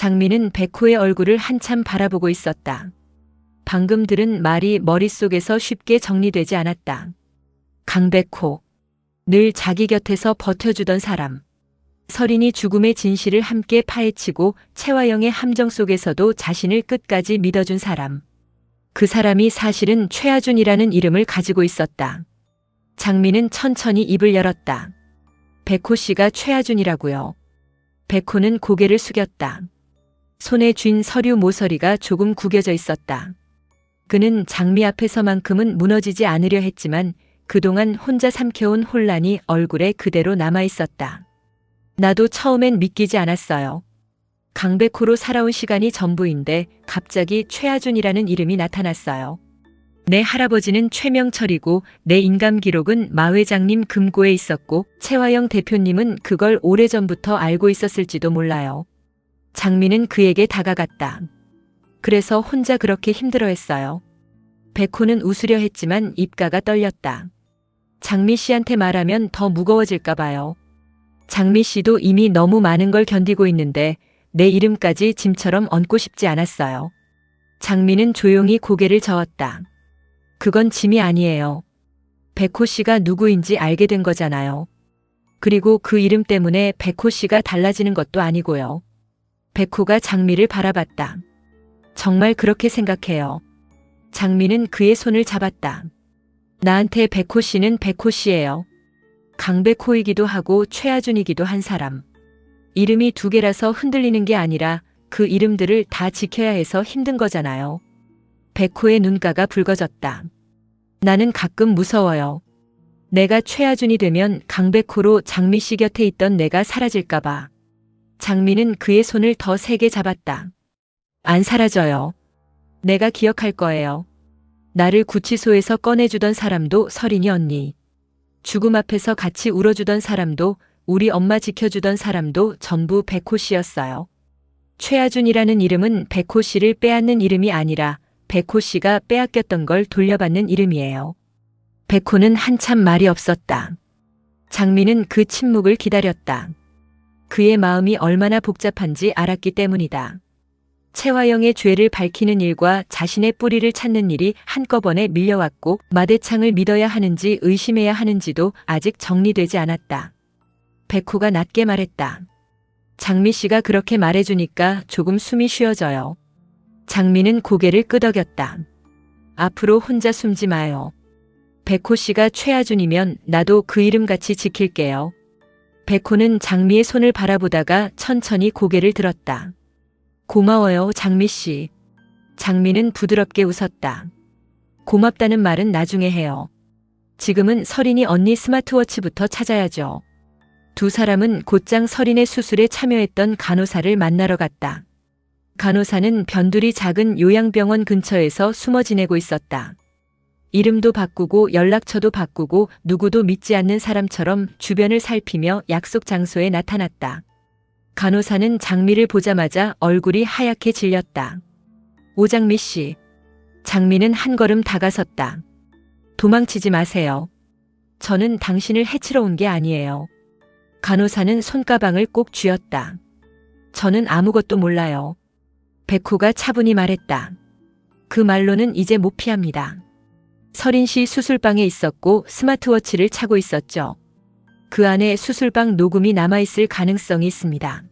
장미는 백호의 얼굴을 한참 바라보고 있었다. 방금 들은 말이 머릿속에서 쉽게 정리되지 않았다. 강백호. 늘 자기 곁에서 버텨주던 사람. 설인이 죽음의 진실을 함께 파헤치고 채화영의 함정 속에서도 자신을 끝까지 믿어준 사람. 그 사람이 사실은 최하준이라는 이름을 가지고 있었다. 장미는 천천히 입을 열었다. 백호 씨가 최하준이라고요. 백호는 고개를 숙였다. 손에 쥔 서류 모서리가 조금 구겨져 있었다. 그는 장미 앞에서만큼은 무너지지 않으려 했지만 그동안 혼자 삼켜온 혼란이 얼굴에 그대로 남아 있었다. 나도 처음엔 믿기지 않았어요. 강백호로 살아온 시간이 전부인데 갑자기 최하준이라는 이름이 나타났어요. 내 할아버지는 최명철이고 내 인감 기록은 마 회장님 금고에 있었고 채화영 대표님은 그걸 오래전부터 알고 있었을지도 몰라요. 장미는 그에게 다가갔다. 그래서 혼자 그렇게 힘들어했어요. 백호는 웃으려 했지만 입가가 떨렸다. 장미 씨한테 말하면 더 무거워질까 봐요. 장미 씨도 이미 너무 많은 걸 견디고 있는데 내 이름까지 짐처럼 얹고 싶지 않았어요. 장미는 조용히 고개를 저었다. 그건 짐이 아니에요. 백호 씨가 누구인지 알게 된 거잖아요. 그리고 그 이름 때문에 백호 씨가 달라지는 것도 아니고요. 백호가 장미를 바라봤다. 정말 그렇게 생각해요. 장미는 그의 손을 잡았다. 나한테 백호 씨는 백호 씨예요. 강백호이기도 하고 최하준이기도 한 사람. 이름이 두 개라서 흔들리는 게 아니라 그 이름들을 다 지켜야 해서 힘든 거잖아요. 백호의 눈가가 붉어졌다. 나는 가끔 무서워요. 내가 최하준이 되면 강백호로 장미 씨 곁에 있던 내가 사라질까 봐. 장미는 그의 손을 더 세게 잡았다. 안 사라져요. 내가 기억할 거예요. 나를 구치소에서 꺼내주던 사람도 설인이 언니. 죽음 앞에서 같이 울어주던 사람도 우리 엄마 지켜주던 사람도 전부 백호 씨였어요. 최하준이라는 이름은 백호 씨를 빼앗는 이름이 아니라 백호 씨가 빼앗겼던 걸 돌려받는 이름이에요. 백호는 한참 말이 없었다. 장미는 그 침묵을 기다렸다. 그의 마음이 얼마나 복잡한지 알았기 때문이다. 채화영의 죄를 밝히는 일과 자신의 뿌리를 찾는 일이 한꺼번에 밀려왔고 마대창을 믿어야 하는지 의심해야 하는지도 아직 정리되지 않았다. 백호가 낮게 말했다. 장미 씨가 그렇게 말해주니까 조금 숨이 쉬어져요. 장미는 고개를 끄덕였다. 앞으로 혼자 숨지 마요. 백호 씨가 최하준이면 나도 그 이름같이 지킬게요. 백호는 장미의 손을 바라보다가 천천히 고개를 들었다. 고마워요, 장미 씨. 장미는 부드럽게 웃었다. 고맙다는 말은 나중에 해요. 지금은 설인이 언니 스마트워치부터 찾아야죠. 두 사람은 곧장 설인의 수술에 참여했던 간호사를 만나러 갔다. 간호사는 변두리 작은 요양병원 근처에서 숨어 지내고 있었다. 이름도 바꾸고 연락처도 바꾸고 누구도 믿지 않는 사람처럼 주변을 살피며 약속 장소에 나타났다. 간호사는 장미를 보자마자 얼굴이 하얗게 질렸다. 오장미 씨. 장미는 한 걸음 다가섰다. 도망치지 마세요. 저는 당신을 해치러 온 게 아니에요. 간호사는 손가방을 꼭 쥐었다. 저는 아무것도 몰라요. 백호가 차분히 말했다. 그 말로는 이제 못 피합니다. 설인 씨 수술방에 있었고 스마트워치를 차고 있었죠. 그 안에 수술방 녹음이 남아있을 가능성이 있습니다.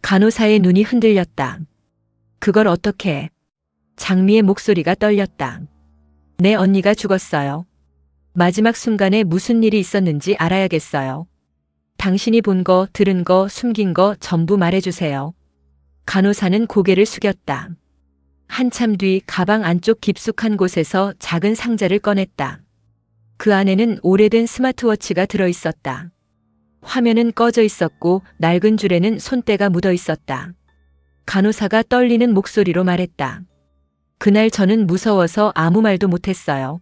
간호사의 눈이 흔들렸다. 그걸 어떻게? 장미의 목소리가 떨렸다. 내 언니가 죽었어요. 마지막 순간에 무슨 일이 있었는지 알아야겠어요. 당신이 본 거, 들은 거, 숨긴 거 전부 말해주세요. 간호사는 고개를 숙였다. 한참 뒤 가방 안쪽 깊숙한 곳에서 작은 상자를 꺼냈다. 그 안에는 오래된 스마트워치가 들어있었다. 화면은 꺼져 있었고 낡은 줄에는 손때가 묻어 있었다. 간호사가 떨리는 목소리로 말했다. 그날 저는 무서워서 아무 말도 못했어요.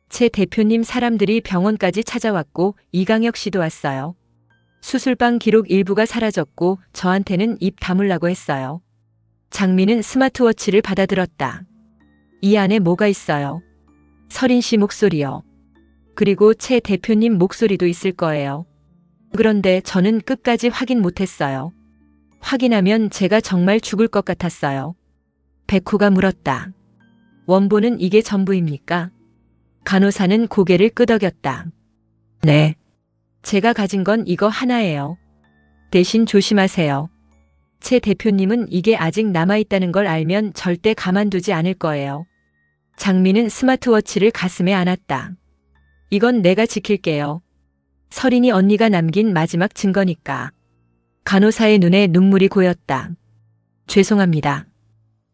채 대표님 사람들이 병원까지 찾아왔고 이강혁 씨도 왔어요. 수술방 기록 일부가 사라졌고 저한테는 입 다물라고 했어요. 장미는 스마트워치를 받아들었다. 이 안에 뭐가 있어요? 설인 씨 목소리요. 그리고 채 대표님 목소리도 있을 거예요. 그런데 저는 끝까지 확인 못했어요. 확인하면 제가 정말 죽을 것 같았어요. 백호가 물었다. 원본은 이게 전부입니까? 간호사는 고개를 끄덕였다. 네. 제가 가진 건 이거 하나예요. 대신 조심하세요. 최 대표님은 이게 아직 남아있다는 걸 알면 절대 가만두지 않을 거예요. 장미는 스마트워치를 가슴에 안았다. 이건 내가 지킬게요. 설인이 언니가 남긴 마지막 증거니까. 간호사의 눈에 눈물이 고였다. 죄송합니다.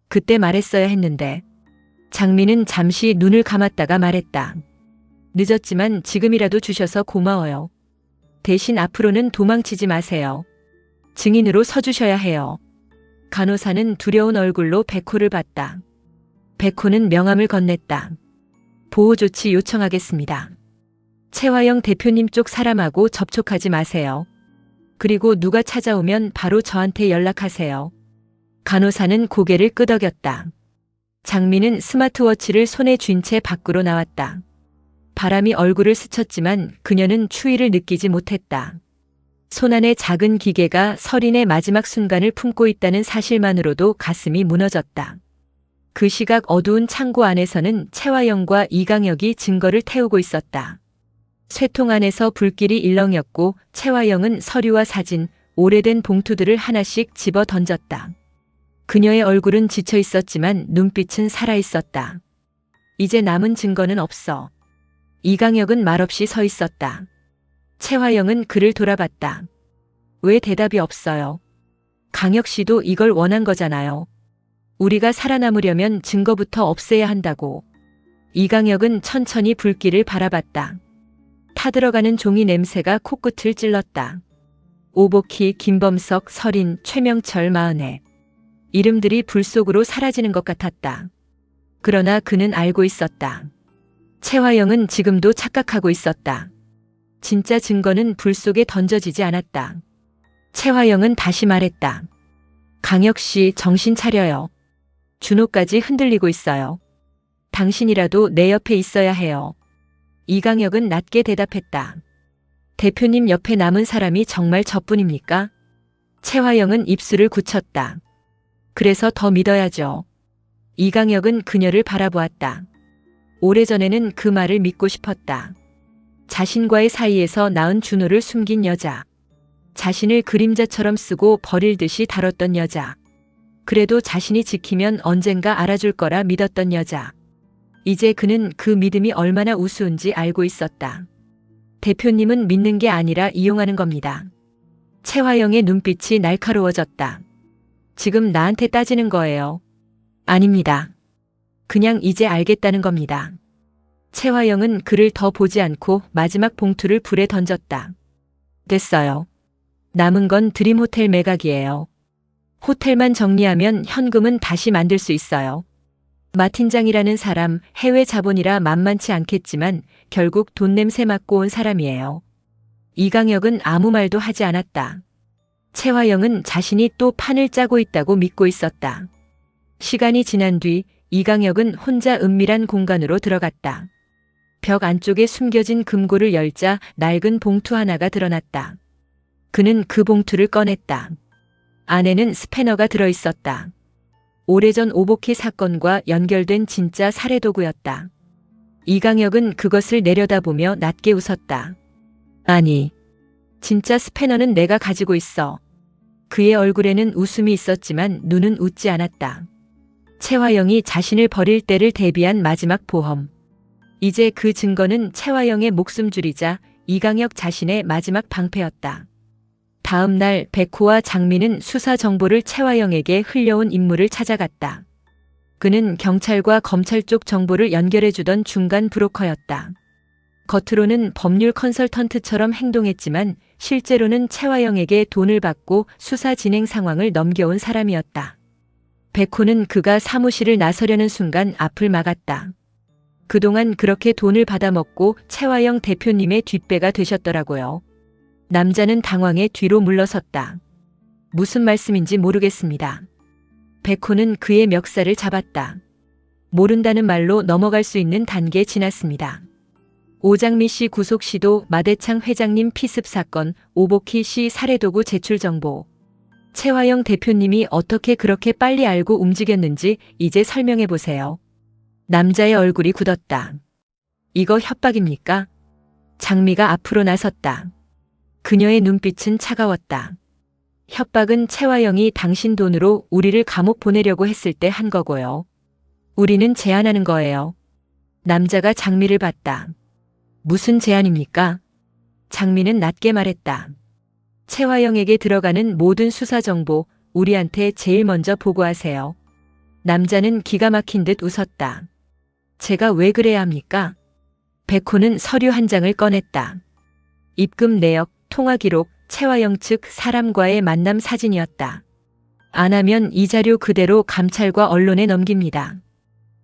그때 말했어야 했는데. 장미는 잠시 눈을 감았다가 말했다. 늦었지만 지금이라도 주셔서 고마워요. 대신 앞으로는 도망치지 마세요. 증인으로 서주셔야 해요. 간호사는 두려운 얼굴로 백호를 봤다. 백호는 명함을 건넸다. 보호 조치 요청하겠습니다. 최화영 대표님 쪽 사람하고 접촉하지 마세요. 그리고 누가 찾아오면 바로 저한테 연락하세요. 간호사는 고개를 끄덕였다. 장미는 스마트워치를 손에 쥔 채 밖으로 나왔다. 바람이 얼굴을 스쳤지만 그녀는 추위를 느끼지 못했다. 손안에 작은 기계가 설인의 마지막 순간을 품고 있다는 사실만으로도 가슴이 무너졌다. 그 시각 어두운 창고 안에서는 최화영과 이강혁이 증거를 태우고 있었다. 쇠통 안에서 불길이 일렁였고 최화영은 서류와 사진, 오래된 봉투들을 하나씩 집어 던졌다. 그녀의 얼굴은 지쳐 있었지만 눈빛은 살아 있었다. 이제 남은 증거는 없어. 이강혁은 말없이 서 있었다. 최화영은 그를 돌아봤다. 왜 대답이 없어요? 강혁 씨도 이걸 원한 거잖아요. 우리가 살아남으려면 증거부터 없애야 한다고. 이강혁은 천천히 불길을 바라봤다. 타들어가는 종이 냄새가 코끝을 찔렀다. 오복희, 김범석, 설인, 최명철, 마은혜. 이름들이 불 속으로 사라지는 것 같았다. 그러나 그는 알고 있었다. 최화영은 지금도 착각하고 있었다. 진짜 증거는 불 속에 던져지지 않았다. 최화영은 다시 말했다. 강혁 씨 정신 차려요. 준호까지 흔들리고 있어요. 당신이라도 내 옆에 있어야 해요. 이강혁은 낮게 대답했다. 대표님 옆에 남은 사람이 정말 저뿐입니까? 최화영은 입술을 굳혔다. 그래서 더 믿어야죠. 이강혁은 그녀를 바라보았다. 오래전에는 그 말을 믿고 싶었다. 자신과의 사이에서 낳은 준호를 숨긴 여자. 자신을 그림자처럼 쓰고 버릴 듯이 다뤘던 여자. 그래도 자신이 지키면 언젠가 알아줄 거라 믿었던 여자. 이제 그는 그 믿음이 얼마나 우스운지 알고 있었다. 대표님은 믿는 게 아니라 이용하는 겁니다. 최화영의 눈빛이 날카로워졌다. 지금 나한테 따지는 거예요. 아닙니다. 그냥 이제 알겠다는 겁니다. 최화영은 그를 더 보지 않고 마지막 봉투를 불에 던졌다. 됐어요. 남은 건 드림호텔 매각이에요. 호텔만 정리하면 현금은 다시 만들 수 있어요. 마 팀장이라는 사람 해외 자본이라 만만치 않겠지만 결국 돈 냄새 맡고 온 사람이에요. 이강혁은 아무 말도 하지 않았다. 최화영은 자신이 또 판을 짜고 있다고 믿고 있었다. 시간이 지난 뒤 이강혁은 혼자 은밀한 공간으로 들어갔다. 벽 안쪽에 숨겨진 금고를 열자 낡은 봉투 하나가 드러났다. 그는 그 봉투를 꺼냈다. 안에는 스패너가 들어있었다. 오래전 오복희 사건과 연결된 진짜 살해도구였다. 이강혁은 그것을 내려다보며 낮게 웃었다. 아니, 진짜 스패너는 내가 가지고 있어. 그의 얼굴에는 웃음이 있었지만 눈은 웃지 않았다. 최화영이 자신을 버릴 때를 대비한 마지막 보험. 이제 그 증거는 최화영의 목숨줄이자 이강혁 자신의 마지막 방패였다. 다음 날 백호와 장미는 수사 정보를 최화영에게 흘려온 인물을 찾아갔다. 그는 경찰과 검찰 쪽 정보를 연결해주던 중간 브로커였다. 겉으로는 법률 컨설턴트처럼 행동했지만 실제로는 최화영에게 돈을 받고 수사 진행 상황을 넘겨온 사람이었다. 백호는 그가 사무실을 나서려는 순간 앞을 막았다. 그동안 그렇게 돈을 받아먹고 최화영 대표님의 뒷배가 되셨더라고요. 남자는 당황해 뒤로 물러섰다. 무슨 말씀인지 모르겠습니다. 백호는 그의 멱살을 잡았다. 모른다는 말로 넘어갈 수 있는 단계 지났습니다. 오장미 씨 구속 시도, 마대창 회장님 피습 사건, 오복희 씨 살해도구 제출 정보. 최화영 대표님이 어떻게 그렇게 빨리 알고 움직였는지 이제 설명해 보세요. 남자의 얼굴이 굳었다. 이거 협박입니까? 장미가 앞으로 나섰다. 그녀의 눈빛은 차가웠다. 협박은 최화영이 당신 돈으로 우리를 감옥 보내려고 했을 때 한 거고요. 우리는 제안하는 거예요. 남자가 장미를 봤다. 무슨 제안입니까? 장미는 낮게 말했다. 최화영에게 들어가는 모든 수사 정보 우리한테 제일 먼저 보고하세요. 남자는 기가 막힌 듯 웃었다. 제가 왜 그래야 합니까? 백호는 서류 한 장을 꺼냈다. 입금 내역, 통화 기록, 최화영 측 사람과의 만남 사진이었다. 안 하면 이 자료 그대로 감찰과 언론에 넘깁니다.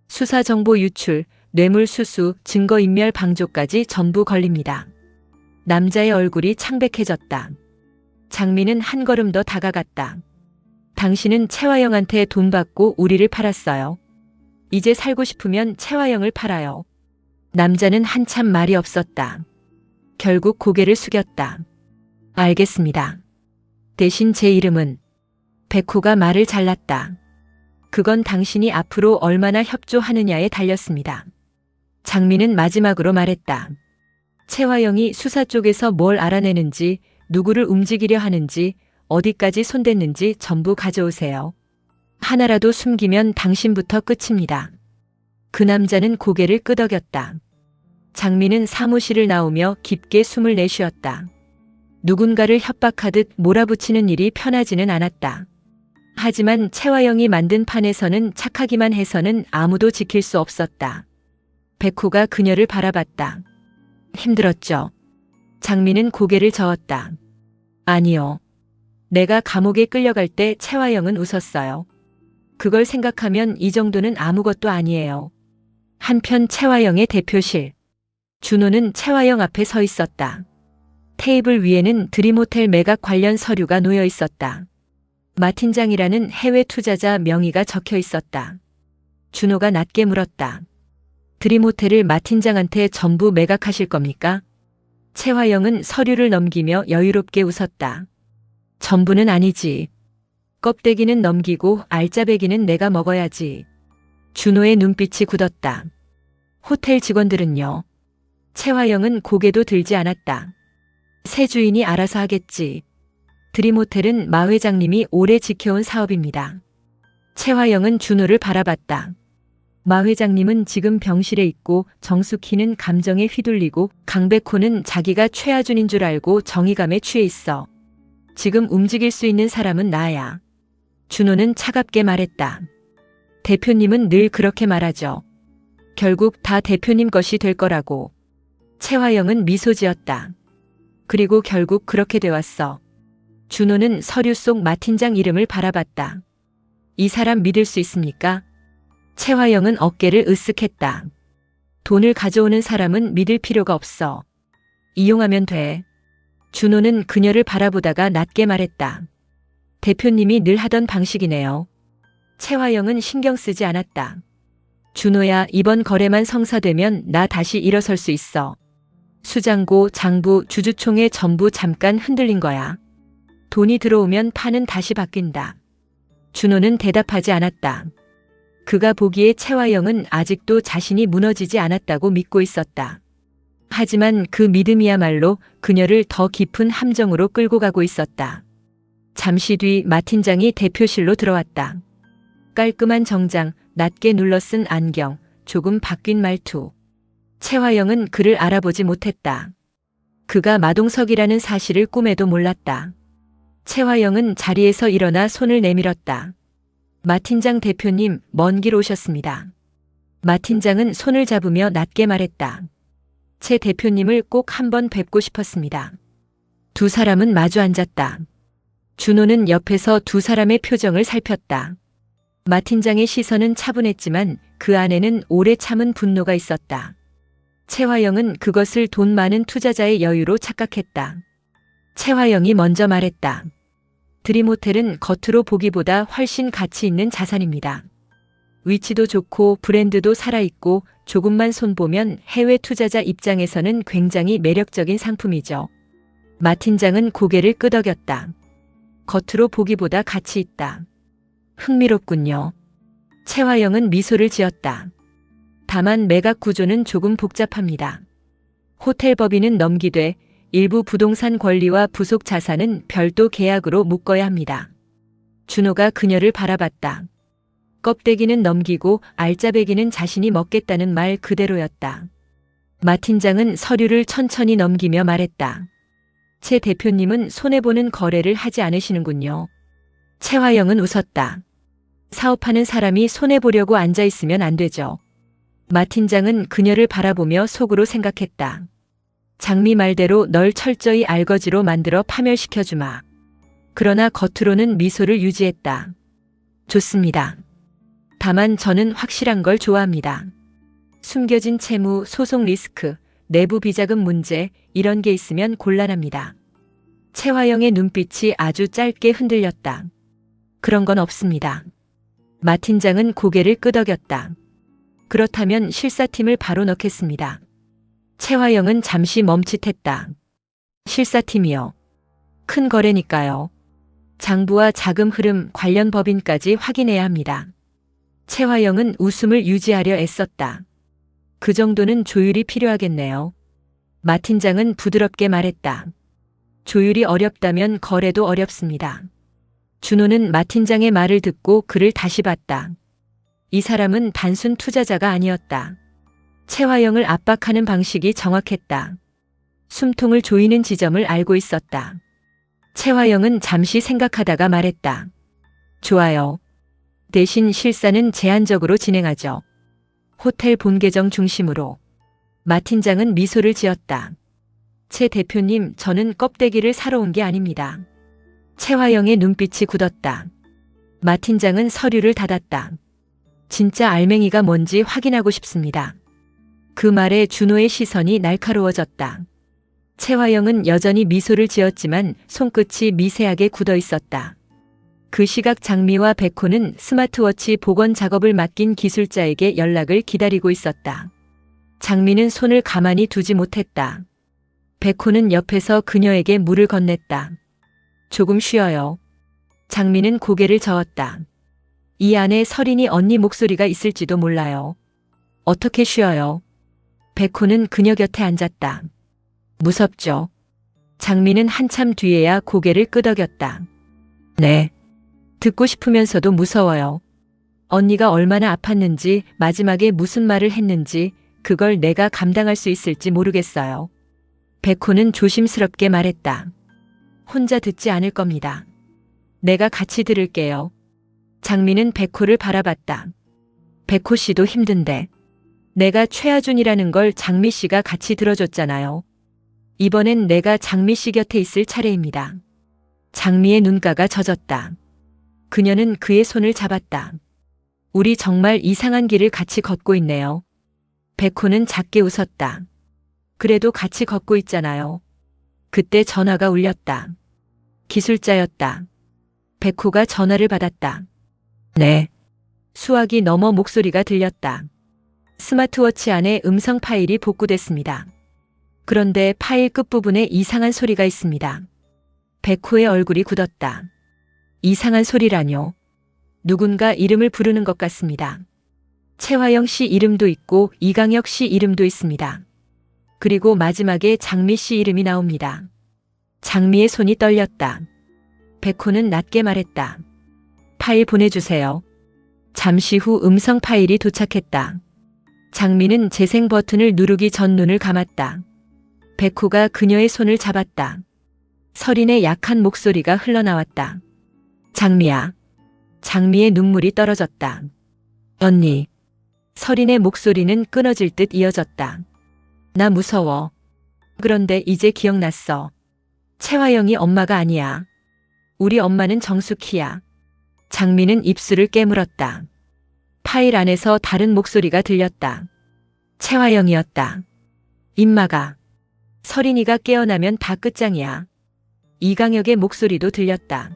수사 정보 유출, 뇌물 수수, 증거인멸 방조까지 전부 걸립니다. 남자의 얼굴이 창백해졌다. 장미는 한 걸음 더 다가갔다. 당신은 최화영한테 돈 받고 우리를 팔았어요. 이제 살고 싶으면 최화영을 팔아요. 남자는 한참 말이 없었다. 결국 고개를 숙였다. 알겠습니다. 대신 제 이름은. 백호가 말을 잘랐다. 그건 당신이 앞으로 얼마나 협조하느냐에 달렸습니다. 장미는 마지막으로 말했다. 최화영이 수사 쪽에서 뭘 알아내는지, 누구를 움직이려 하는지, 어디까지 손댔는지 전부 가져오세요. 하나라도 숨기면 당신부터 끝입니다. 그 남자는 고개를 끄덕였다. 장미는 사무실을 나오며 깊게 숨을 내쉬었다. 누군가를 협박하듯 몰아붙이는 일이 편하지는 않았다. 하지만 최화영이 만든 판에서는 착하기만 해서는 아무도 지킬 수 없었다. 백호가 그녀를 바라봤다. 힘들었죠. 장미는 고개를 저었다. 아니요. 내가 감옥에 끌려갈 때 최화영은 웃었어요. 그걸 생각하면 이 정도는 아무것도 아니에요. 한편 최화영의 대표실. 준호는 최화영 앞에 서 있었다. 테이블 위에는 드림호텔 매각 관련 서류가 놓여 있었다. 마 팀장이라는 해외 투자자 명의가 적혀 있었다. 준호가 낮게 물었다. 드림호텔을 마 팀장한테 전부 매각하실 겁니까? 최화영은 서류를 넘기며 여유롭게 웃었다. 전부는 아니지. 껍데기는 넘기고 알짜배기는 내가 먹어야지. 준호의 눈빛이 굳었다. 호텔 직원들은요? 최화영은 고개도 들지 않았다. 새 주인이 알아서 하겠지. 드림호텔은 마 회장님이 오래 지켜온 사업입니다. 최화영은 준호를 바라봤다. 마 회장님은 지금 병실에 있고 정숙희는 감정에 휘둘리고 강백호는 자기가 최하준인 줄 알고 정의감에 취해 있어. 지금 움직일 수 있는 사람은 나야. 준호는 차갑게 말했다. 대표님은 늘 그렇게 말하죠. 결국 다 대표님 것이 될 거라고. 최화영은 미소 지었다. 그리고 결국 그렇게 되었어. 준호는 서류 속 마 팀장 이름을 바라봤다. 이 사람 믿을 수 있습니까? 최화영은 어깨를 으쓱했다. 돈을 가져오는 사람은 믿을 필요가 없어. 이용하면 돼. 준호는 그녀를 바라보다가 낮게 말했다. 대표님이 늘 하던 방식이네요. 최화영은 신경 쓰지 않았다. 준호야, 이번 거래만 성사되면 나 다시 일어설 수 있어. 수장고, 장부, 주주총회 전부 잠깐 흔들린 거야. 돈이 들어오면 판은 다시 바뀐다. 준호는 대답하지 않았다. 그가 보기에 최화영은 아직도 자신이 무너지지 않았다고 믿고 있었다. 하지만 그 믿음이야말로 그녀를 더 깊은 함정으로 끌고 가고 있었다. 잠시 뒤 마 팀장이 대표실로 들어왔다. 깔끔한 정장, 낮게 눌러 쓴 안경, 조금 바뀐 말투. 최화영은 그를 알아보지 못했다. 그가 마동석이라는 사실을 꿈에도 몰랐다. 최화영은 자리에서 일어나 손을 내밀었다. 마 팀장 대표님, 먼 길 오셨습니다. 마 팀장은 손을 잡으며 낮게 말했다. 최 대표님을 꼭 한번 뵙고 싶었습니다. 두 사람은 마주 앉았다. 준호는 옆에서 두 사람의 표정을 살폈다. 마 팀장의 시선은 차분했지만 그 안에는 오래 참은 분노가 있었다. 최화영은 그것을 돈 많은 투자자의 여유로 착각했다. 최화영이 먼저 말했다. 드림호텔은 겉으로 보기보다 훨씬 가치 있는 자산입니다. 위치도 좋고 브랜드도 살아있고 조금만 손보면 해외 투자자 입장에서는 굉장히 매력적인 상품이죠. 마 팀장은 고개를 끄덕였다. 겉으로 보기보다 가치 있다. 흥미롭군요. 최화영은 미소를 지었다. 다만 매각 구조는 조금 복잡합니다. 호텔 법인은 넘기되 일부 부동산 권리와 부속 자산은 별도 계약으로 묶어야 합니다. 준호가 그녀를 바라봤다. 껍데기는 넘기고 알짜배기는 자신이 먹겠다는 말 그대로였다. 마 팀장은 서류를 천천히 넘기며 말했다. 최 대표님은 손해보는 거래를 하지 않으시는군요. 최화영은 웃었다. 사업하는 사람이 손해보려고 앉아있으면 안 되죠. 마 팀장은 그녀를 바라보며 속으로 생각했다. 장미 말대로 널 철저히 알거지로 만들어 파멸시켜주마. 그러나 겉으로는 미소를 유지했다. 좋습니다. 다만 저는 확실한 걸 좋아합니다. 숨겨진 채무, 소송 리스크, 내부 비자금 문제 이런 게 있으면 곤란합니다. 최화영의 눈빛이 아주 짧게 흔들렸다. 그런 건 없습니다. 마 팀장은 고개를 끄덕였다. 그렇다면 실사팀을 바로 넣겠습니다. 최화영은 잠시 멈칫했다. 실사팀이요. 큰 거래니까요. 장부와 자금 흐름 관련 법인까지 확인해야 합니다. 최화영은 웃음을 유지하려 애썼다. 그 정도는 조율이 필요하겠네요. 마 팀장은 부드럽게 말했다. 조율이 어렵다면 거래도 어렵습니다. 준호는 마 팀장의 말을 듣고 그를 다시 봤다. 이 사람은 단순 투자자가 아니었다. 최화영을 압박하는 방식이 정확했다. 숨통을 조이는 지점을 알고 있었다. 최화영은 잠시 생각하다가 말했다. 좋아요. 대신 실사는 제한적으로 진행하죠. 호텔 본계정 중심으로. 마 팀장은 미소를 지었다. 최 대표님, 저는 껍데기를 사러 온 게 아닙니다. 최화영의 눈빛이 굳었다. 마 팀장은 서류를 닫았다. 진짜 알맹이가 뭔지 확인하고 싶습니다. 그 말에 준호의 시선이 날카로워졌다. 최화영은 여전히 미소를 지었지만 손끝이 미세하게 굳어 있었다. 그 시각 장미와 백호는 스마트워치 복원 작업을 맡긴 기술자에게 연락을 기다리고 있었다. 장미는 손을 가만히 두지 못했다. 백호는 옆에서 그녀에게 물을 건넸다. 조금 쉬어요. 장미는 고개를 저었다. 이 안에 서린이 언니 목소리가 있을지도 몰라요. 어떻게 쉬어요? 백호는 그녀 곁에 앉았다. 무섭죠. 장미는 한참 뒤에야 고개를 끄덕였다. 네. 듣고 싶으면서도 무서워요. 언니가 얼마나 아팠는지, 마지막에 무슨 말을 했는지, 그걸 내가 감당할 수 있을지 모르겠어요. 백호는 조심스럽게 말했다. 혼자 듣지 않을 겁니다. 내가 같이 들을게요. 장미는 백호를 바라봤다. 백호 씨도 힘든데. 내가 최하준이라는 걸 장미 씨가 같이 들어줬잖아요. 이번엔 내가 장미 씨 곁에 있을 차례입니다. 장미의 눈가가 젖었다. 그녀는 그의 손을 잡았다. 우리 정말 이상한 길을 같이 걷고 있네요. 백호는 작게 웃었다. 그래도 같이 걷고 있잖아요. 그때 전화가 울렸다. 기술자였다. 백호가 전화를 받았다. 네. 수화기 너머 목소리가 들렸다. 스마트워치 안에 음성 파일이 복구됐습니다. 그런데 파일 끝부분에 이상한 소리가 있습니다. 백호의 얼굴이 굳었다. 이상한 소리라뇨. 누군가 이름을 부르는 것 같습니다. 최화영 씨 이름도 있고 이강혁 씨 이름도 있습니다. 그리고 마지막에 장미 씨 이름이 나옵니다. 장미의 손이 떨렸다. 백호는 낮게 말했다. 파일 보내주세요. 잠시 후 음성 파일이 도착했다. 장미는 재생 버튼을 누르기 전 눈을 감았다. 백호가 그녀의 손을 잡았다. 서린의 약한 목소리가 흘러나왔다. 장미야. 장미의 눈물이 떨어졌다. 언니. 서린의 목소리는 끊어질 듯 이어졌다. 나 무서워. 그런데 이제 기억났어. 최화영이 엄마가 아니야. 우리 엄마는 정숙희야. 장미는 입술을 깨물었다. 파일 안에서 다른 목소리가 들렸다. 최화영이었다. 임마가. 서린이가 깨어나면 다 끝장이야. 이강혁의 목소리도 들렸다.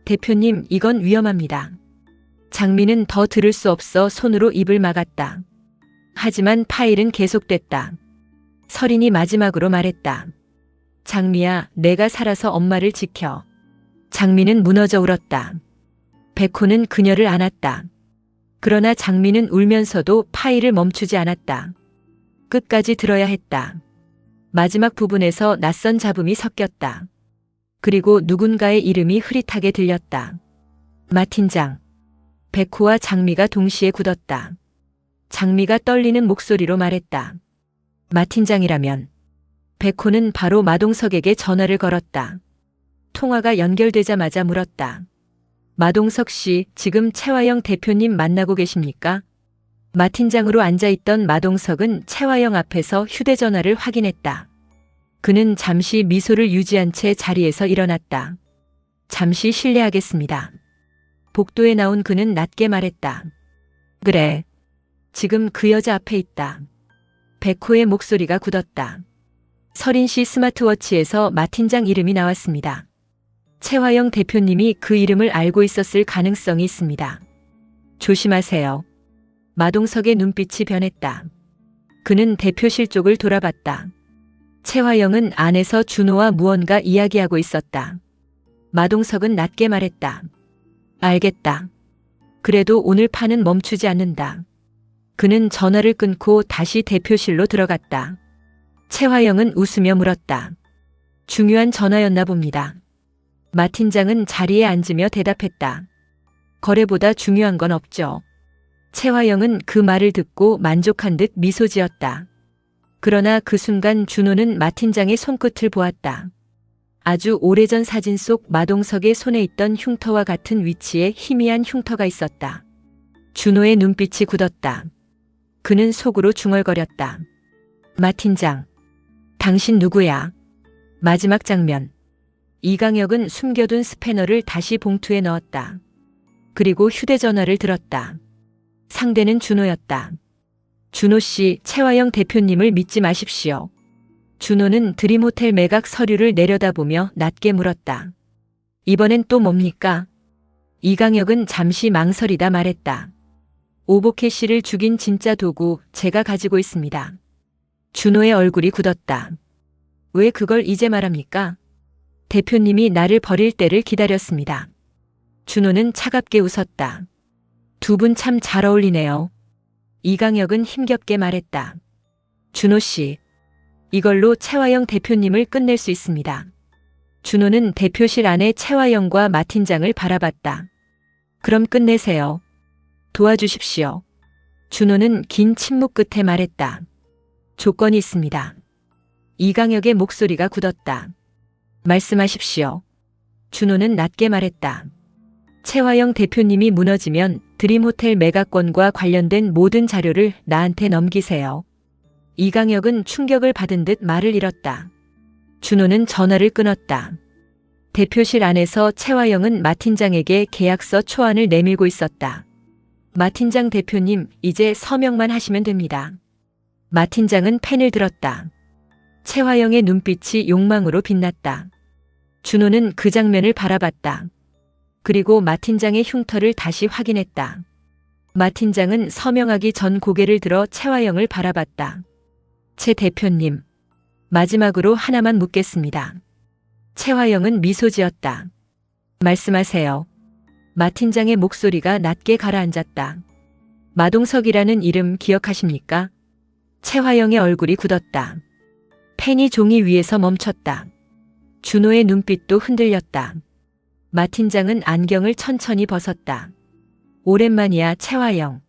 대표님, 이건 위험합니다. 장미는 더 들을 수 없어 손으로 입을 막았다. 하지만 파일은 계속됐다. 서린이 마지막으로 말했다. 장미야, 내가 살아서 엄마를 지켜. 장미는 무너져 울었다. 백호는 그녀를 안았다. 그러나 장미는 울면서도 파일을 멈추지 않았다. 끝까지 들어야 했다. 마지막 부분에서 낯선 잡음이 섞였다. 그리고 누군가의 이름이 흐릿하게 들렸다. 마 팀장. 백호와 장미가 동시에 굳었다. 장미가 떨리는 목소리로 말했다. 마 팀장이라면. 백호는 바로 마동석에게 전화를 걸었다. 통화가 연결되자마자 물었다. 마동석 씨, 지금 최화영 대표님 만나고 계십니까? 마 팀장으로 앉아있던 마동석은 최화영 앞에서 휴대전화를 확인했다. 그는 잠시 미소를 유지한 채 자리에서 일어났다. 잠시 실례하겠습니다. 복도에 나온 그는 낮게 말했다. 그래. 지금 그 여자 앞에 있다. 백호의 목소리가 굳었다. 서린 씨 스마트워치에서 마 팀장 이름이 나왔습니다. 최화영 대표님이 그 이름을 알고 있었을 가능성이 있습니다. 조심하세요. 마동석의 눈빛이 변했다. 그는 대표실 쪽을 돌아봤다. 최화영은 안에서 준호와 무언가 이야기하고 있었다. 마동석은 낮게 말했다. 알겠다. 그래도 오늘 판은 멈추지 않는다. 그는 전화를 끊고 다시 대표실로 들어갔다. 최화영은 웃으며 물었다. 중요한 전화였나 봅니다. 마 팀장은 자리에 앉으며 대답했다. 거래보다 중요한 건 없죠. 최화영은 그 말을 듣고 만족한 듯 미소 지었다. 그러나 그 순간 준호는 마 팀장의 손끝을 보았다. 아주 오래전 사진 속 마동석의 손에 있던 흉터와 같은 위치에 희미한 흉터가 있었다. 준호의 눈빛이 굳었다. 그는 속으로 중얼거렸다. 마 팀장, 당신 누구야? 마지막 장면. 이강혁은 숨겨둔 스패너를 다시 봉투에 넣었다. 그리고 휴대전화를 들었다. 상대는 준호였다. 준호 씨, 최화영 대표님을 믿지 마십시오. 준호는 드림호텔 매각 서류를 내려다보며 낮게 물었다. 이번엔 또 뭡니까? 이강혁은 잠시 망설이다 말했다. 오보케 씨를 죽인 진짜 도구 제가 가지고 있습니다. 준호의 얼굴이 굳었다. 왜 그걸 이제 말합니까? 대표님이 나를 버릴 때를 기다렸습니다. 준호는 차갑게 웃었다. 두 분 참 잘 어울리네요. 이강혁은 힘겹게 말했다. 준호 씨, 이걸로 최화영 대표님을 끝낼 수 있습니다. 준호는 대표실 안에 최화영과 마 팀장을 바라봤다. 그럼 끝내세요. 도와주십시오. 준호는 긴 침묵 끝에 말했다. 조건이 있습니다. 이강혁의 목소리가 굳었다. 말씀하십시오. 준호는 낮게 말했다. 최화영 대표님이 무너지면 드림호텔 매각권과 관련된 모든 자료를 나한테 넘기세요. 이강혁은 충격을 받은 듯 말을 잃었다. 준호는 전화를 끊었다. 대표실 안에서 최화영은 마 팀장에게 계약서 초안을 내밀고 있었다. 마 팀장 대표님, 이제 서명만 하시면 됩니다. 마 팀장은 펜을 들었다. 최화영의 눈빛이 욕망으로 빛났다. 준호는 그 장면을 바라봤다. 그리고 마 팀장의 흉터를 다시 확인했다. 마 팀장은 서명하기 전 고개를 들어 최화영을 바라봤다. 최 대표님, 마지막으로 하나만 묻겠습니다. 최화영은 미소 지었다. 말씀하세요. 마 팀장의 목소리가 낮게 가라앉았다. 마동석이라는 이름 기억하십니까? 최화영의 얼굴이 굳었다. 펜이 종이 위에서 멈췄다. 준호의 눈빛도 흔들렸다. 마 팀장은 안경을 천천히 벗었다. 오랜만이야, 최화영.